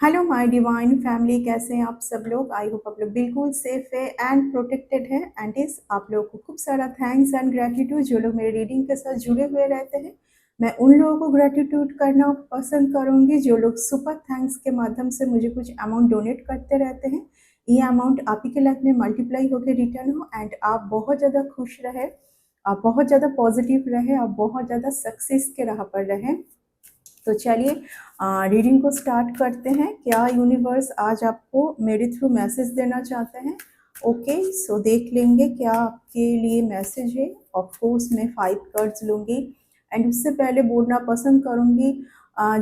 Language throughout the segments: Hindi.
हेलो माय डिवाइन फैमिली, कैसे हैं आप सब लोग। आई होप आप लोग बिल्कुल सेफ है एंड प्रोटेक्टेड है। एंड इस आप लोगों को खूब सारा थैंक्स एंड ग्रेटिट्यूड जो लोग मेरे रीडिंग के साथ जुड़े हुए रहते हैं। मैं उन लोगों को ग्रेटिट्यूड करना पसंद करूंगी जो लोग सुपर थैंक्स के माध्यम से मुझे कुछ अमाउंट डोनेट करते रहते हैं। ये अमाउंट आप ही के लाइफ में मल्टीप्लाई होकर रिटर्न हो एंड आप बहुत ज़्यादा खुश रहे, आप बहुत ज़्यादा पॉजिटिव रहे, आप बहुत ज़्यादा सक्सेस के राह पर रहें। तो चलिए रीडिंग को स्टार्ट करते हैं। क्या यूनिवर्स आज आपको मेरे थ्रू मैसेज देना चाहते हैं? ओके, सो देख लेंगे क्या आपके लिए मैसेज है। ऑफ कोर्स मैं 5 कार्ड्स लूँगी एंड उससे पहले बोलना पसंद करूँगी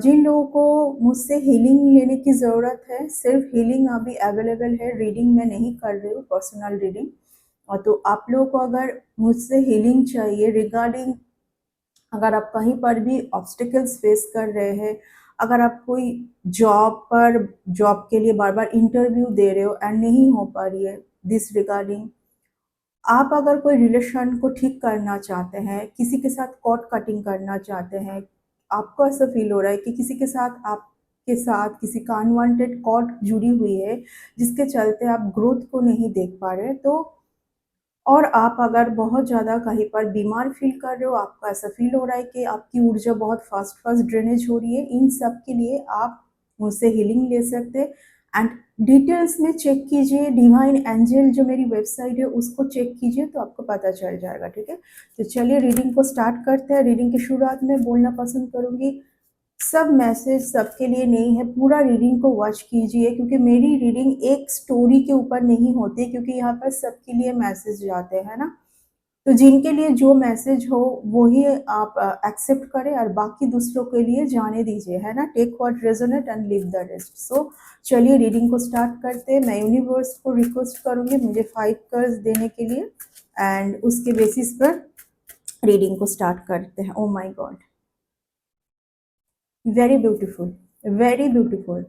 जिन लोगों को मुझसे हीलिंग लेने की ज़रूरत है, सिर्फ हीलिंग अभी अवेलेबल है, रीडिंग मैं नहीं कर रही हूँ, पर्सनल रीडिंग। और तो आप लोगों को अगर मुझसे हीलिंग चाहिए रिगार्डिंग, अगर आप कहीं पर भी ऑब्स्टिकल्स फेस कर रहे हैं, अगर आप कोई जॉब के लिए बार बार इंटरव्यू दे रहे हो एंड नहीं हो पा रही है दिस रिगार्डिंग, आप अगर कोई रिलेशन को ठीक करना चाहते हैं, किसी के साथ कॉर्ड कटिंग करना चाहते हैं, आपको ऐसा फील हो रहा है कि किसी के साथ आपके साथ किसी का अनवांटेड कॉर्ड जुड़ी हुई है जिसके चलते आप ग्रोथ को नहीं देख पा रहे, तो और आप अगर बहुत ज़्यादा कहीं पर बीमार फ़ील कर रहे हो, आपको ऐसा फ़ील हो रहा है कि आपकी ऊर्जा बहुत फ़ास्ट ड्रेनेज हो रही है, इन सब के लिए आप मुझसे हीलिंग ले सकते हैं। एंड डिटेल्स में चेक कीजिए, डिवाइन एंजल जो मेरी वेबसाइट है उसको चेक कीजिए तो आपको पता चल जाएगा, ठीक है। तो चलिए रीडिंग को स्टार्ट करते हैं। रीडिंग की शुरुआत में बोलना पसंद करूँगी, सब मैसेज सबके लिए नहीं है, पूरा रीडिंग को वॉच कीजिए क्योंकि मेरी रीडिंग एक स्टोरी के ऊपर नहीं होती, क्योंकि यहाँ पर सबके लिए मैसेज जाते हैं ना। तो जिनके लिए जो मैसेज हो वो ही आप एक्सेप्ट करें और बाकी दूसरों के लिए जाने दीजिए, है ना। Take what resonate and leave the rest. So चलिए रीडिंग को स्टार्ट करते हैं। मैं यूनिवर्स को रिक्वेस्ट करूँगी मुझे 5 कर्स देने के लिए एंड उसके बेसिस पर रीडिंग को स्टार्ट करते हैं। Oh my god, very beautiful, very beautiful.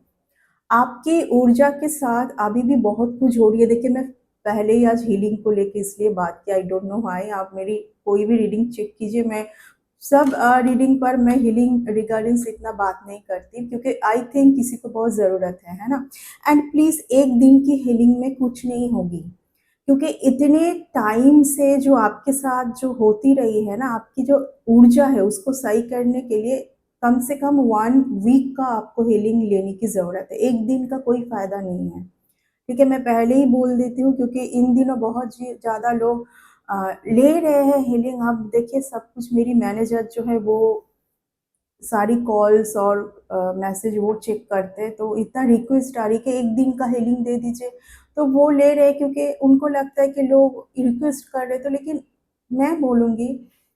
आपकी ऊर्जा के साथ अभी भी बहुत कुछ हो रही है। देखिए मैं पहले ही आज हीलिंग को लेके इसलिए बात की, आई डोंट नो व्हाई। आप मेरी कोई भी रीडिंग चेक कीजिए, मैं सब रीडिंग पर मैं हीलिंग रिगार्डिंग से इतना बात नहीं करती क्योंकि आई थिंक किसी को बहुत ज़रूरत है ना। एंड प्लीज़ एक दिन की हीलिंग में कुछ नहीं होगी, क्योंकि इतने टाइम से जो आपके साथ जो होती रही है ना, आपकी जो ऊर्जा है उसको सही करने के लिए कम से कम 1 वीक का आपको हीलिंग लेने की ज़रूरत है। एक दिन का कोई फ़ायदा नहीं है, ठीक है। मैं पहले ही बोल देती हूँ क्योंकि इन दिनों बहुत ज़्यादा लोग ले रहे हैं हीलिंग। अब देखिए सब कुछ मेरी मैनेजर जो है वो सारी कॉल्स और मैसेज वो चेक करते हैं, तो इतना रिक्वेस्ट आ रही है कि एक दिन का हीलिंग दे दीजिए, तो वो ले रहे हैं क्योंकि उनको लगता है कि लोग रिक्वेस्ट कर रहे हैं। तो लेकिन मैं बोलूँगी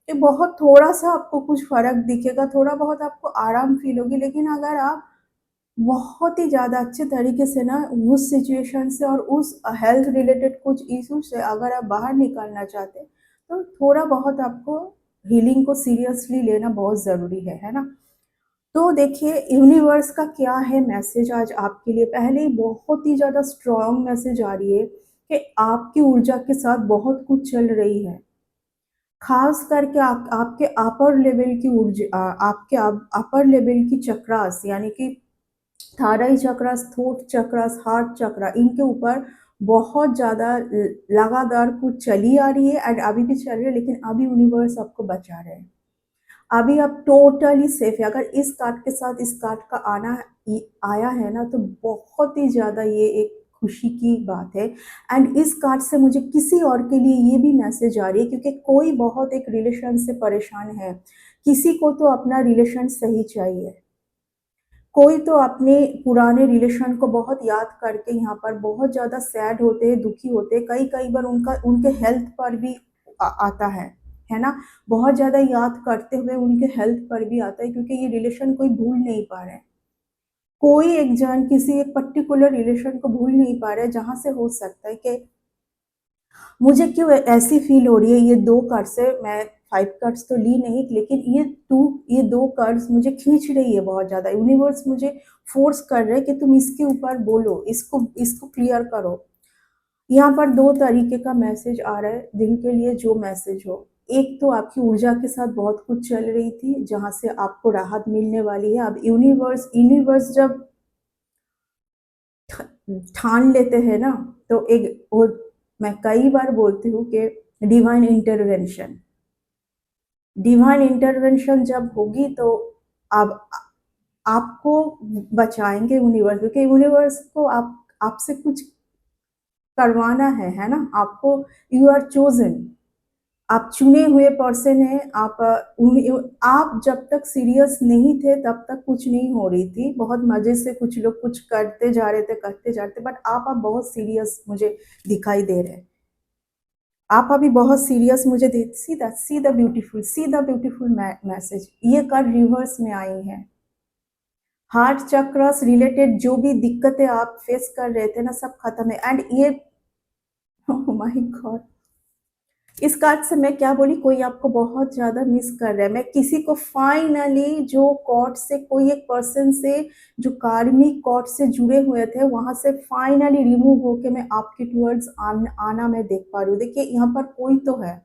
कि बहुत थोड़ा-सा आपको कुछ फ़र्क दिखेगा, थोड़ा बहुत आपको आराम फ़ील होगी, लेकिन अगर आप बहुत ही ज़्यादा अच्छे तरीके से ना उस सिचुएशन से और उस हेल्थ रिलेटेड कुछ इश्यू से अगर आप बाहर निकलना चाहते हैं, तो थोड़ा बहुत आपको हीलिंग को सीरियसली लेना बहुत ज़रूरी है ना? तो देखिए यूनिवर्स का क्या है मैसेज आज आपके लिए। पहले ही बहुत ही ज़्यादा स्ट्रॉन्ग मैसेज आ रही है कि आपकी ऊर्जा के साथ बहुत कुछ चल रही है। ख़ास करके आपके अपर लेवल की आपके अपर लेवल की चक्रास यानी कि thyroid chakras, throat chakras, heart chakra, इनके ऊपर बहुत ज़्यादा लगातार कुछ चली आ रही है एंड अभी भी चल रही है, लेकिन अभी यूनिवर्स आपको बचा रहे हैं। अभी आप टोटली सेफ है। अगर इस कार्ड के साथ इस कार्ड का आया है ना, तो बहुत ही ज़्यादा ये एक खुशी की बात है। एंड इस कार्ड से मुझे किसी और के लिए ये भी मैसेज आ रही है क्योंकि कोई बहुत एक रिलेशन से परेशान है, किसी को तो अपना रिलेशन सही चाहिए, कोई तो अपने पुराने रिलेशन को बहुत याद करके यहाँ पर बहुत ज़्यादा सैड होते हैं, दुखी होते हैं। कई बार उनका उनके हेल्थ पर भी आता है ना? बहुत ज़्यादा याद करते हुए उनके हेल्थ पर भी आता है क्योंकि ये रिलेशन कोई भूल नहीं पा रहा है। कोई एक जन किसी एक पर्टिकुलर रिलेशन को भूल नहीं पा रहा है, जहाँ से हो सकता है कि मुझे क्यों ऐसी फ़ील हो रही है। ये 2 कार्ड से मैं 5 कार्ड्स तो ली नहीं, लेकिन ये 2 कार्ड्स मुझे खींच रही है बहुत ज़्यादा। यूनिवर्स मुझे फ़ोर्स कर रहा है कि तुम इसके ऊपर बोलो, इसको इसको क्लियर करो। यहाँ पर 2 तरीके का मैसेज आ रहा है, जिनके लिए जो मैसेज हो। एक तो आपकी ऊर्जा के साथ बहुत कुछ चल रही थी, जहाँ से आपको राहत मिलने वाली है। अब यूनिवर्स यूनिवर्स जब ठान लेते हैं ना, तो एक वो मैं कई बार बोलती हूँ कि डिवाइन इंटरवेंशन, डिवाइन इंटरवेंशन जब होगी तो आप आपको बचाएंगे यूनिवर्स, क्योंकि यूनिवर्स को आप आपसे कुछ करवाना है ना आपको। यू आर चोजन, आप चुने हुए पर्सन हैं। आप जब तक सीरियस नहीं थे तब तक कुछ नहीं हो रही थी, बहुत मजे से कुछ लोग कुछ करते जा रहे थे, बट आप बहुत सीरियस मुझे दिखाई दे रहे हैं। आप अभी बहुत सीरियस मुझे दे, सी द ब्यूटीफुल मैसेज। ये कार्ड रिवर्स में आई है। हार्ट चक्र से रिलेटेड जो भी दिक्कतें आप फेस कर रहे थे ना, सब खत्म है। एंड ये माय गॉड, इस कार्ड से मैं क्या बोली, कोई आपको बहुत ज्यादा मिस कर रहा है। मैं किसी को फाइनली जो कॉर्ड से, कोई एक पर्सन से जो कार्मिक कॉर्ड से जुड़े हुए थे, वहां से फाइनली रिमूव होके मैं आपके टूवर्ड्स आना मैं देख पा रही हूँ। देखिए यहाँ पर कोई तो है,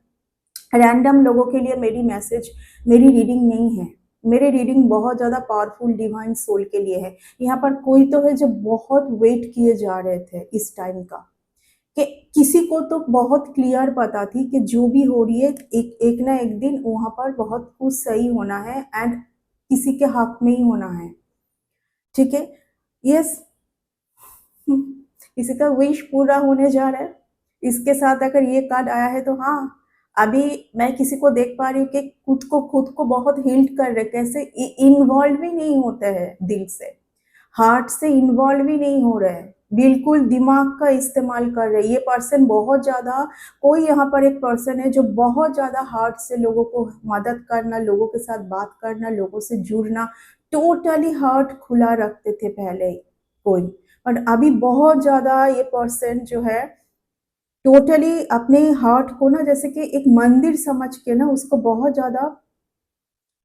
रैंडम लोगों के लिए मेरी मैसेज, मेरी रीडिंग नहीं है। मेरी रीडिंग बहुत ज़्यादा पावरफुल डिवाइन सोल के लिए है। यहाँ पर कोई तो है जो बहुत वेट किए जा रहे थे इस टाइम का, कि किसी को तो बहुत क्लियर पता थी कि जो भी हो रही है एक ना एक दिन वहां पर बहुत कुछ सही होना है, एंड किसी के हक में ही होना है। ठीक है, यस, किसी का विश पूरा होने जा रहा है। इसके साथ अगर ये कार्ड आया है तो हाँ, अभी मैं किसी को देख पा रही हूँ कि खुद को बहुत हील्ड कर रहे, कैसे इन्वॉल्व ही नहीं होते हैं दिल से, हार्ट से इन्वॉल्व ही नहीं हो रहे हैं, बिल्कुल दिमाग का इस्तेमाल कर रहे हैं। ये पर्सन बहुत ज्यादा, कोई यहाँ पर एक पर्सन है जो बहुत ज्यादा हार्ट से लोगों को मदद करना, लोगों के साथ बात करना, लोगों से जुड़ना, टोटली हार्ट खुला रखते थे पहले कोई, बट अभी बहुत ज्यादा ये पर्सन जो है टोटली अपने हार्ट को ना जैसे कि एक मंदिर समझ के ना उसको बहुत ज्यादा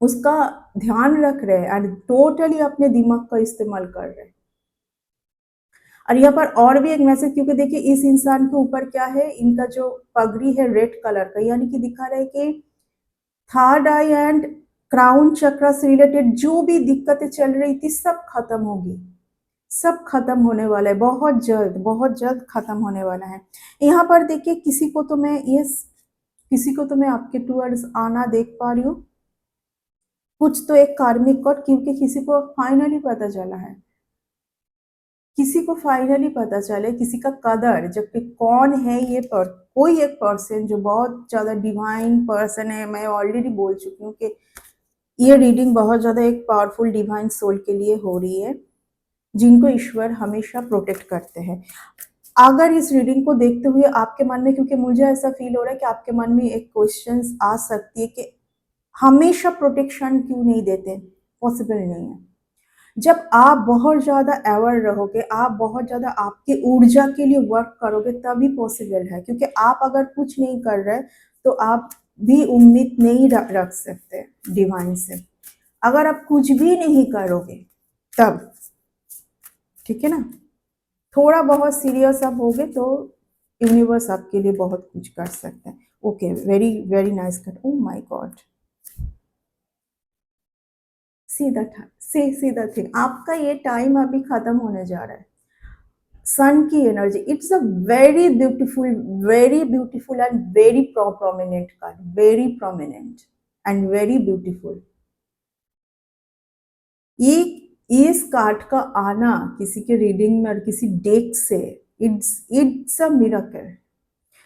उसका ध्यान रख रहे हैं, एंड टोटली अपने दिमाग का इस्तेमाल कर रहे हैं। और यहाँ पर और भी एक मैसेज, क्योंकि देखिए इस इंसान के ऊपर क्या है, इनका जो पगड़ी है रेड कलर का, यानी कि दिखा रहा है कि थर्ड आई एंड क्राउन चक्र से रिलेटेड जो भी दिक्कतें चल रही थी सब खत्म होगी, सब खत्म होने वाला है, बहुत जल्द खत्म होने वाला है। यहाँ पर देखिए किसी को तो मैं ये, किसी को तो मैं आपके टूवर्ड्स आना देख पा रही हूँ, कुछ तो एक कार्मिक कॉर्ड, क्योंकि किसी को फाइनली पता चला है, किसी को फाइनली पता चले किसी का कदर, जबकि कौन है ये कोई एक पर्सन जो बहुत ज्यादा डिवाइन पर्सन है। मैं ऑलरेडी बोल चुकी हूँ कि ये रीडिंग बहुत ज्यादा एक पावरफुल डिवाइन सोल के लिए हो रही है, जिनको ईश्वर हमेशा प्रोटेक्ट करते हैं। अगर इस रीडिंग को देखते हुए आपके मन में, क्योंकि मुझे ऐसा फील हो रहा है कि आपके मन में एक क्वेश्चन आ सकती है कि हमेशा प्रोटेक्शन क्यों नहीं देते, पॉसिबल नहीं है। जब आप बहुत ज्यादा अवेयर रहोगे, आप बहुत ज्यादा आपकी ऊर्जा के लिए वर्क करोगे, तभी पॉसिबल है। क्योंकि आप अगर कुछ नहीं कर रहे तो आप भी उम्मीद नहीं रख सकते डिवाइन से, अगर आप कुछ भी नहीं करोगे तब, ठीक है ना। थोड़ा बहुत सीरियस आप होगे तो यूनिवर्स आपके लिए बहुत कुछ कर सकता है। Okay, very very nice cut, oh my God, see the thing, आपका ये टाइम अभी खत्म होने जा रहा है। सन की energy, it's a very beautiful and very prominent card, very prominent and very beautiful. ये इस कार्ड का आना किसी के रीडिंग में और किसी डेक से, इट्स अ मिरेकल।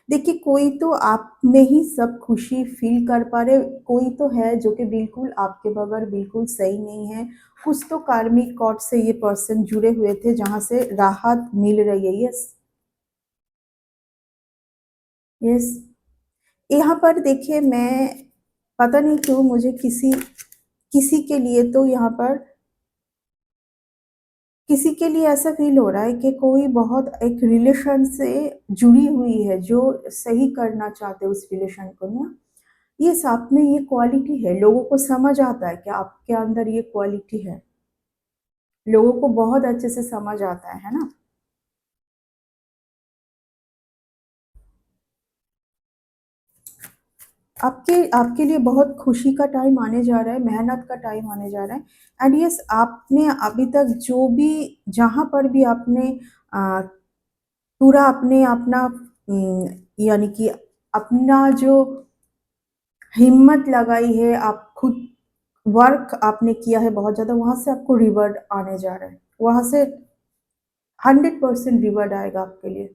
देखिए कोई तो आप में ही सब खुशी फील कर पा रहे, कोई तो है जो कि बिल्कुल आपके बगैर बिल्कुल सही नहीं है। कुछ तो कार्मिक कॉर्ड से ये पर्सन जुड़े हुए थे जहां से राहत मिल रही है। यस, यस, यहाँ पर देखिए मैं, पता नहीं क्यों मुझे किसी किसी के लिए तो यहाँ पर किसी के लिए ऐसा फील हो रहा है कि कोई बहुत एक रिलेशन से जुड़ी हुई है, जो सही करना चाहते हैं उस रिलेशन को ना। ये साथ में ये क्वालिटी है, लोगों को समझ आता है कि आपके अंदर ये क्वालिटी है, लोगों को बहुत अच्छे से समझ आता है ना। आपके आपके लिए बहुत खुशी का टाइम आने जा रहा है, मेहनत का टाइम आने जा रहा है। एंड यस, आपने अभी तक जो भी, जहाँ पर भी आपने अ, पूरा अपने अपना यानी कि अपना जो हिम्मत लगाई है, आप खुद वर्क आपने किया है बहुत ज़्यादा, वहाँ से आपको रिवॉर्ड आने जा रहा है। वहाँ से 100% रिवॉर्ड आएगा आपके लिए।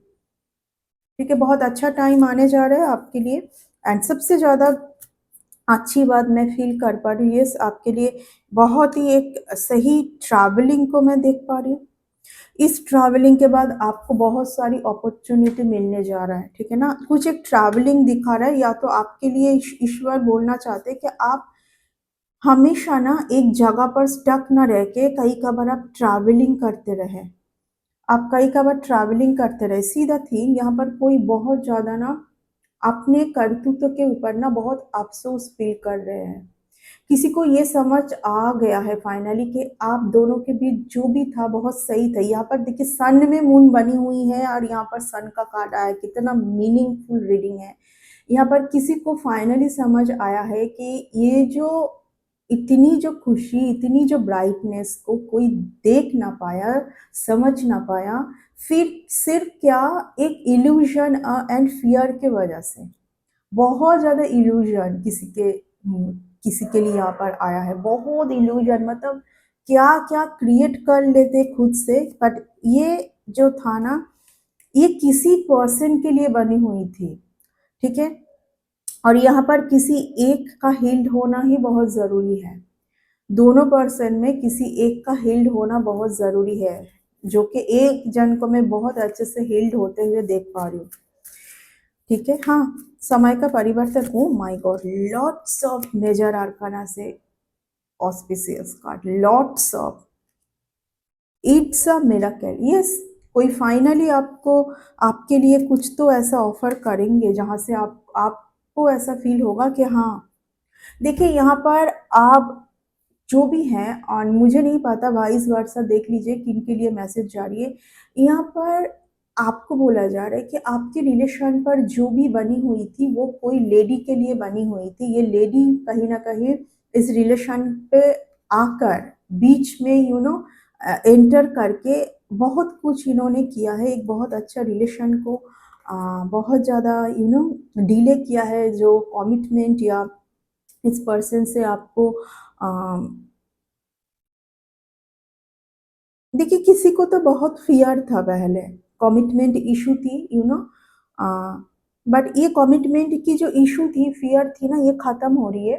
ठीक है, बहुत अच्छा टाइम आने जा रहा है आपके लिए। एंड सबसे ज़्यादा अच्छी बात मैं फ़ील कर पा रही हूँ, यस, आपके लिए बहुत ही एक सही ट्रैवलिंग को मैं देख पा रही हूँ। इस ट्रैवलिंग के बाद आपको बहुत सारी अपॉर्च्युनिटी मिलने जा रहा है, ठीक है ना? कुछ एक ट्रैवलिंग दिखा रहा है, या तो आपके लिए ईश्वर बोलना चाहते हैं कि आप हमेशा ना एक जगह पर स्टक ना रह के कई-कभार आप ट्रैवलिंग करते रहें। आप कई-कभार ट्रैवलिंग करते रहे। सी द थिंग, यहाँ पर कोई बहुत ज़्यादा ना अपने करतूतों के ऊपर ना बहुत अफ़सोस फ़ील कर रहे हैं। किसी को ये समझ आ गया है फाइनली कि आप दोनों के बीच जो भी था बहुत सही था। यहाँ पर देखिए सन में मून बनी हुई है और यहाँ पर सन का कार्ड आया है, कितना मीनिंगफुल रीडिंग है। यहाँ पर किसी को फाइनली समझ आया है कि ये जो इतनी जो खुशी, इतनी जो ब्राइटनेस को कोई देख ना पाया, समझ ना पाया, फिर सिर्फ़ क्या, एक इल्यूज़न एंड फ़ियर की वजह से। बहुत ज़्यादा इल्यूज़न किसी के लिए यहाँ पर आया है। बहुत इल्यूज़न, मतलब क्या-क्या क्रिएट कर लेते खुद से, बट ये जो था ना, ये किसी पर्सन के लिए बनी हुई थी, ठीक है? और यहाँ पर किसी एक का हील्ड होना ही बहुत ज़रूरी है। दोनों पर्सन में किसी एक का हील्ड होना बहुत ज़रूरी है, जो कि एक जन को मैं बहुत अच्छे से हील्ड होते हुए देख पा रही हूँ। ठीक है, हाँ, समय का परिवर्तन, oh my god! Lots of major arcana से auspicious card, lots of, it's a miracle, yes. कोई फाइनली आपको, आपके लिए कुछ तो ऐसा ऑफर करेंगे जहाँ से आपको ऐसा फील होगा कि हाँ, देखिए यहाँ पर आप जो भी हैं, और मुझे नहीं पता वाइस वर्सा, देख लीजिए किन के लिए मैसेज जा रही है। यहाँ पर आपको बोला जा रहा है कि आपके रिलेशन पर जो भी बनी हुई थी वो कोई लेडी के लिए बनी हुई थी। ये लेडी कहीं न कहीं इस रिलेशन पे आकर बीच में एंटर करके बहुत कुछ इन्होंने किया है। एक बहुत अच्छा रिलेशन को अ, बहुत ज़्यादा डिले किया है, जो कमिटमेंट या इस पर्सन से आपको अ देखिए, किसी को तो बहुत फ़ियर था पहले, कमिटमेंट इश्यू थी, अ, बट ये कमिटमेंट की जो इश्यू थी, फ़ियर थी ना, ये ख़त्म हो रही है।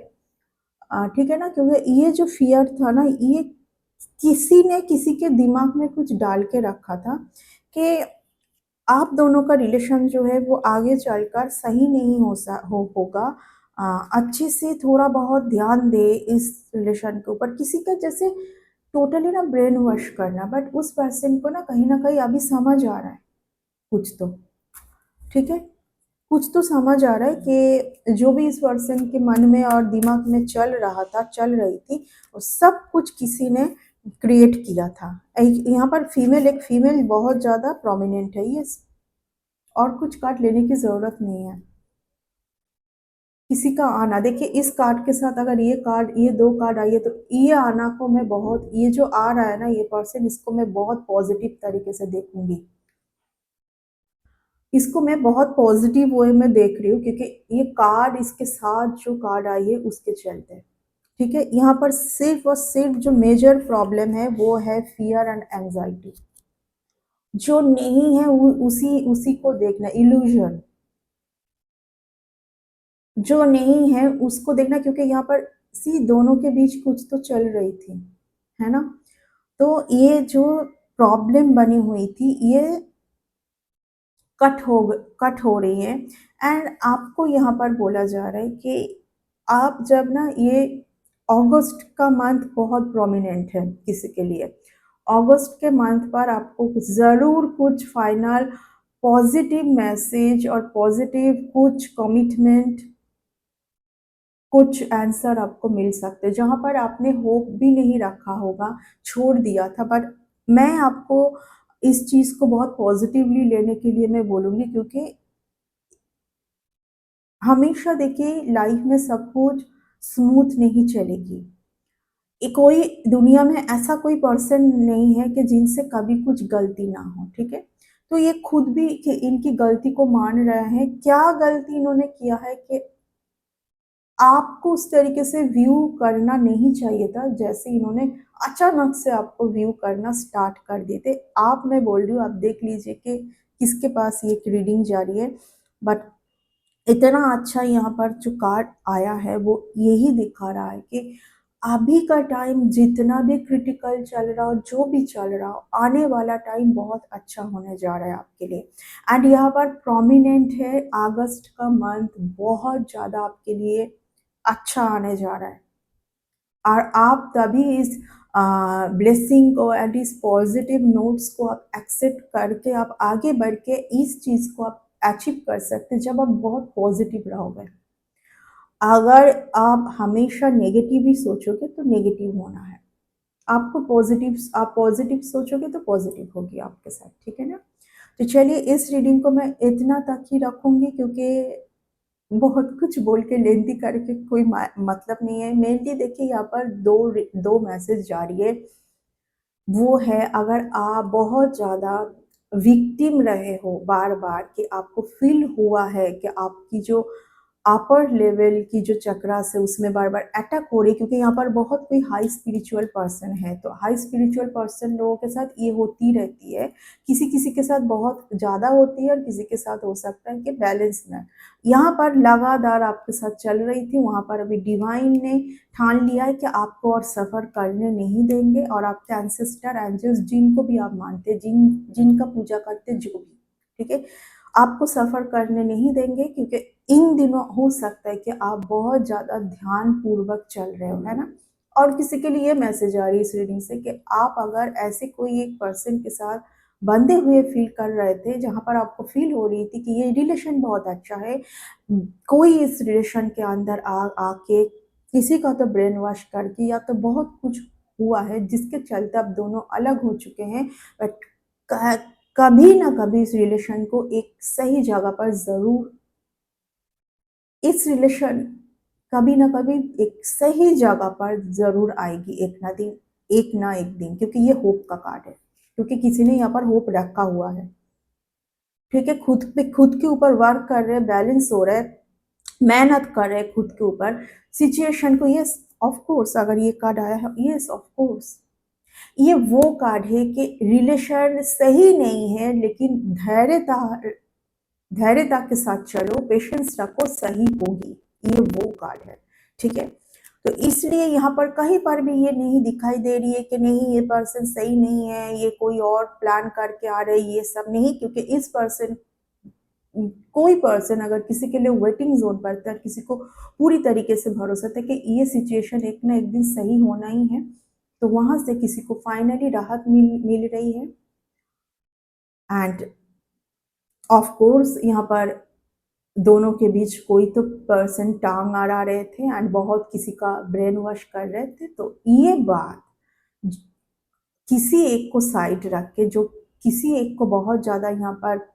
ठीक है ना? क्योंकि ये जो फ़ियर था ना, ये किसी ने किसी के दिमाग में कुछ डाल के रखा था कि आप दोनों का रिलेशन जो है वो आगे चलकर सही नहीं होगा। अच्छे से थोड़ा बहुत ध्यान दे इस रिलेशन के ऊपर। किसी का जैसे टोटली ना ब्रेन वॉश करना, बट उस पर्सन को ना कहीं न कहीं अभी समझ आ रहा है कुछ तो, ठीक है? कुछ तो समझ आ रहा है कि जो भी इस पर्सन के मन में और दिमाग में चल रहा था, चल रही थी, वो सब कुछ किसी ने क्रिएट किया था। यहाँ पर एक फीमेल बहुत ज़्यादा प्रोमिनेंट है, ये और कुछ कार्ड लेने की ज़रूरत नहीं है। किसी का आना, देखिए इस कार्ड के साथ अगर ये 2 कार्ड आई है, तो ये आना को मैं बहुत, ये जो आ रहा है ना ये पर्सन, इसको मैं बहुत पॉज़िटिव तरीके से देखूँगी। इसको मैं बहुत पॉज़िटिव वे में देख रही हूँ, क्योंकि ये कार्ड, इसके साथ जो कार्ड आई है उसके चलते। ठीक है? यहाँ पर सिर्फ़ और सिर्फ़ जो मेजर प्रॉब्लम है वो है फ़ियर एंड एंग्ज़ायटी। जो नहीं है वो उसी उसी को देखना, इल्यूज़न। जो नहीं है उसको देखना, क्योंकि यहाँ पर दोनों के बीच कुछ तो चल रही थी, है ना? तो ये जो प्रॉब्लम बनी हुई थी, ये कट हो रही है। एंड आपको यहाँ पर बोला जा रहा है कि आप जब ना ये अगस्त का मंथ बहुत प्रोमिनेंट है किसी के लिए। अगस्त के मंथ पर आपको ज़रूर कुछ फाइनल पॉज़िटिव मैसेज और पॉज़िटिव कुछ कमिटमेंट, कुछ आंसर आपको मिल सकते हैं, जहाँ पर आपने होप भी नहीं रखा होगा, छोड़ दिया था। बट मैं आपको इस चीज़ को बहुत पॉज़िटिवली लेने के लिए मैं बोलूँगी, क्योंकि हमेशा देखिए लाइफ में सब कुछ स्मूथ नहीं चलेगी। कोई दुनिया में ऐसा कोई पर्सन नहीं है कि जिनसे कभी कुछ गलती ना हो, ठीक है? तो ये खुद भी कि इनकी गलती को मान रहे हैं। क्या गलती इन्होंने किया है कि आपको उस तरीके से व्यू करना नहीं चाहिए था, जैसे इन्होंने अचानक से आपको व्यू करना स्टार्ट कर दिए थे। मैं बोल रही हूँ, आप देख लीजिए कि किसके पास ये रीडिंग जा रही है। बट इतना अच्छा यहाँ पर जो कार्ड आया है वो यही दिखा रहा है कि अभी का टाइम जितना भी क्रिटिकल चल रहा हो, जो भी चल रहा हो, आने वाला टाइम बहुत अच्छा होने जा रहा है आपके लिए। एंड यहाँ पर प्रोमिनेंट है अगस्त का मंथ बहुत ज़्यादा आपके लिए अच्छा आने जा रहा है। और आप तभी इस ब्लेसिंग को एंड इस पॉजिटिव नोट्स को आप एक्सेप्ट करके आप आगे बढ़ के इस चीज़ को आप अचीव कर सकते हैं जब आप बहुत पॉजिटिव रहोगे। अगर आप हमेशा नेगेटिव ही सोचोगे तो नेगेटिव होना है। आप पॉजिटिव सोचोगे तो पॉजिटिव होगी आपके साथ, ठीक है ना? तो चलिए इस रीडिंग को मैं इतना तक ही रखूँगी, क्योंकि बहुत कुछ बोल के लेंथी करके कोई मतलब नहीं है। मेनली देखिए यहाँ पर 2 मैसेज जा रही है। वो है, अगर आप बहुत ज़्यादा विक्टिम रहे हो बार-बार कि आपको फ़ील हुआ है कि आपकी जो अपर लेवल की जो चक्रास है उसमें बार-बार अटैक हो रही है, क्योंकि यहाँ पर बहुत कोई हाई स्पिरिचुअल पर्सन है, तो हाई स्पिरिचुअल पर्सन लोगों के साथ ये होती रहती है। किसी-किसी के साथ बहुत ज़्यादा होती है और किसी के साथ हो सकता है कि बैलेंस में। यहाँ पर लगातार आपके साथ चल रही थी, वहाँ पर अभी डिवाइन ने ठान लिया है कि आपको और सफ़र करने नहीं देंगे, और आपके एंसेस्टर एंजल्स जिनको भी आप मानते हैं, जिनका पूजा करते हैं, जो भी, ठीक है? आपको सफ़र करने नहीं देंगे, क्योंकि इन दिनों हो सकता है कि आप बहुत ज़्यादा ध्यानपूर्वक चल रहे हो, है ना? और किसी के लिए ये मैसेज आ रही है इस रीडिंग से कि आप अगर ऐसे कोई एक पर्सन के साथ बंधे हुए फ़ील कर रहे थे, जहाँ पर आपको फ़ील हो रही थी कि ये रिलेशन बहुत अच्छा है, कोई इस रिलेशन के अंदर आके किसी का तो ब्रेन वॉश करके या तो बहुत कुछ हुआ है जिसके चलते अब दोनों अलग हो चुके हैं। बट क कभी ना कभी इस रिलेशन को एक सही जगह पर ज़रूर इस रिलेशन कभी ना कभी एक सही जगह पर ज़रूर आएगी एक ना एक दिन, क्योंकि ये होप का कार्ड है। क्योंकि किसी ने यहाँ पर होप रखा हुआ है, ठीक है? खुद के ऊपर वर्क कर रहे हैं, बैलेंस हो रहा है, मेहनत कर रहे हैं खुद के ऊपर, सिचुएशन को, यस ऑफ कोर्स अगर ये कार्ड आया है, यस ऑफ कोर्स ये वो कार्ड है कि रिलेशन सही नहीं है, लेकिन धैर्यता के साथ चलो, पेशेंस रखो, सही होगी। ये वो कार्ड है, ठीक है? तो इसलिए यहाँ पर कहीं पर भी ये नहीं दिखाई दे रही है कि नहीं ये पर्सन सही नहीं है, ये कोई और प्लान करके आ रहे, ये सब नहीं, क्योंकि इस पर्सन कोई पर्सन अगर किसी के लिए वेटिंग जोन पर था, किसी को पूरी तरीके से भरोसा था कि ये सिचुएशन एक ना एक दिन सही होना ही है, तो वहां से किसी को फाइनली राहत मिल रही है। एंड ऑफ कोर्स यहाँ पर दोनों के बीच कोई तो पर्सन टांग अड़ा रहे थे एंड बहुत किसी का ब्रेन वॉश कर रहे थे, तो ये बात किसी एक को साइड रख के, जो किसी एक को बहुत ज़्यादा यहाँ पर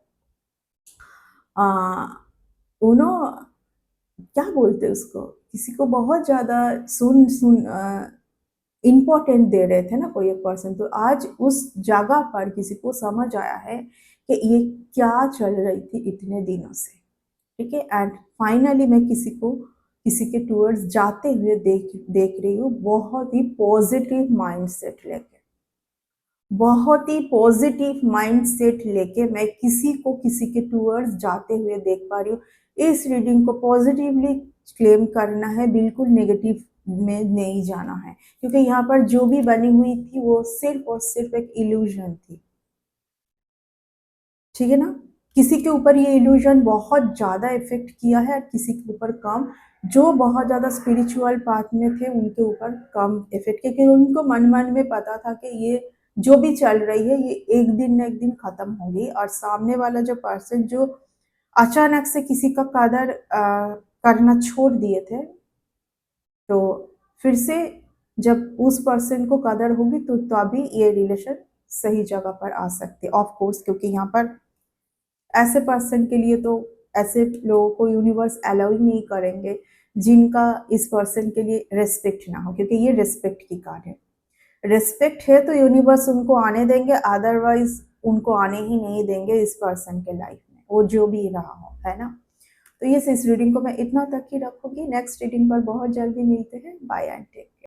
उनो क्या बोलते हैं उसको, किसी को बहुत ज़्यादा सुन सुन इम्पोर्टेंट दे रहे थे ना कोई एक पर्सन, तो आज उस जगह पर किसी को समझ आया है कि ये क्या चल रही थी इतने दिनों से, ठीक है? एंड फाइनली मैं किसी के टूवर्ड्स जाते हुए देख रही हूँ, बहुत ही पॉजिटिव माइंडसेट लेके, बहुत ही पॉजिटिव माइंडसेट लेके मैं किसी के टूवर्ड्स जाते हुए देख पा रही हूँ। इस रीडिंग को पॉजिटिवली क्लेम करना है, बिल्कुल नेगेटिव में नहीं जाना है, क्योंकि यहाँ पर जो भी बनी हुई थी वो सिर्फ और सिर्फ एक इल्यूजन थी, ठीक है ना? किसी के ऊपर ये इल्यूजन बहुत ज़्यादा इफ़ेक्ट किया है, किसी के ऊपर कम। जो बहुत ज़्यादा स्पिरिचुअल पाथ में थे उनके ऊपर कम इफ़ेक्ट, क्योंकि उनको मन-मन में पता था कि ये जो भी चल रही है ये एक दिन ना एक दिन ख़त्म होगी, और सामने वाला जो पर्सन जो अचानक से किसी का कदर करना छोड़ दिए थे, तो फिर से जब उस पर्सन को कदर होगी तो तभी ये रिलेशन सही जगह पर आ सकती है। ऑफ कोर्स क्योंकि यहाँ पर ऐसे पर्सन के लिए तो ऐसे लोगों को यूनिवर्स अलाउ ही नहीं करेंगे जिनका इस पर्सन के लिए रिस्पेक्ट ना हो, क्योंकि ये रिस्पेक्ट की कार्ड है। रिस्पेक्ट है तो यूनिवर्स उनको आने देंगे, अदरवाइज उनको आने ही नहीं देंगे इस पर्सन के लाइफ में, वो जो भी रहा हो, है ना। तो ये इस रीडिंग को मैं इतना तक ही रखूंगी। नेक्स्ट रीडिंग पर बहुत जल्दी मिलते हैं। Bye and take.